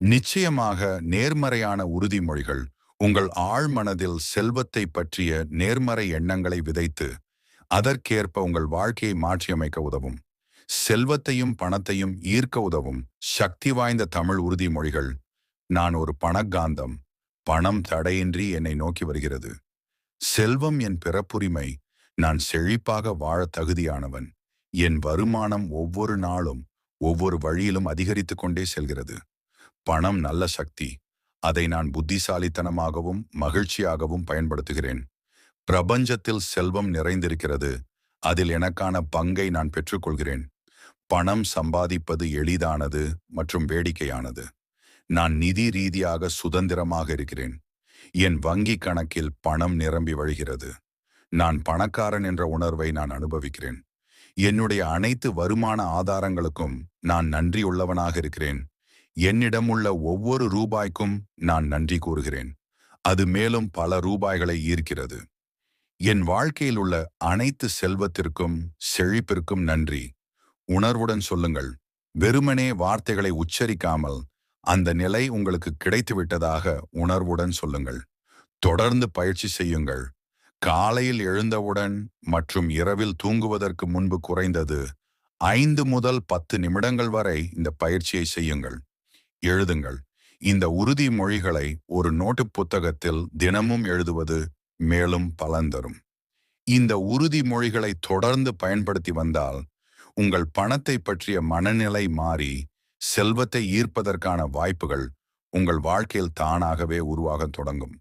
நிச்சயமாக நேர்மறையான உறுதிமொழிகள் உங்கள் ஆழ்மனதில் செல்வத்தை பற்றிய நேர்மறை எண்ணங்களை விதைத்து அதற்கேற்ப உங்கள் வாழ்க்கையை மாற்றியமைக்க உதவும். செல்வத்தையும் பணத்தையும் ஈர்க்க உதவும் சக்தி வாய்ந்த தமிழ் உறுதிமொழிகள். நான் ஒரு பணக்காந்தம். பணம் தடையின்றி என்னை நோக்கி வருகிறது. செல்வம் என் பிறப்புரிமை. நான் செழிப்பாக வாழ தகுதியானவன். என் வருமானம் ஒவ்வொரு நாளும் ஒவ்வொரு வழியிலும் அதிகரித்துக் கொண்டே செல்கிறது. பணம் நல்ல சக்தி. அதை நான் புத்திசாலித்தனமாகவும் மகிழ்ச்சியாகவும் பயன்படுத்துகிறேன். பிரபஞ்சத்தில் செல்வம் நிறைந்திருக்கிறது. அதில் எனக்கான பங்கை நான் பெற்றுக்கொள்கிறேன். பணம் சம்பாதிப்பது எளிதானது மற்றும் வேடிக்கையானது. நான் நிதி ரீதியாக சுதந்திரமாக இருக்கிறேன். என் வங்கி கணக்கில் பணம் நிரம்பி வழிகிறது. நான் பணக்காரன் என்ற உணர்வை நான் அனுபவிக்கிறேன். என்னுடைய அனைத்து வருமான ஆதாரங்களுக்கும் நான் நன்றியுள்ளவனாக இருக்கிறேன். என்னிடம் உள்ள ஒவ்வொரு ரூபாய்க்கும் நான் நன்றி கூறுகிறேன். அது மேலும் பல ரூபாய்களை ஈர்க்கிறது. என் வாழ்க்கையில் உள்ள அனைத்து செல்வத்திற்கும் செழிப்பிற்கும் நன்றி. உணர்வுடன் சொல்லுங்கள். வெறுமனே வார்த்தைகளை உச்சரிக்காமல் அந்த நிலை உங்களுக்கு கிடைத்துவிட்டதாக உணர்வுடன் சொல்லுங்கள். தொடர்ந்து பயிற்சி செய்யுங்கள். காலையில் எழுந்தவுடன் மற்றும் இரவில் தூங்குவதற்கு முன்பு குறைந்தது 5 முதல் 10 நிமிடங்கள் வரை இந்த பயிற்சியை செய்யுங்கள். எழுதுங்கள். இந்த உறுதிமொழிகளை ஒரு நோட்டு புத்தகத்தில் தினமும் எழுதுவது மேலும் பலன் தரும். இந்த உறுதிமொழிகளை தொடர்ந்து பயன்படுத்தி வந்தால் உங்கள் பணத்தை பற்றிய மனநிலை மாறி செல்வத்தை ஈர்ப்பதற்கான வாய்ப்புகள் உங்கள் வாழ்க்கையில் தானாகவே உருவாகத் தொடங்கும்.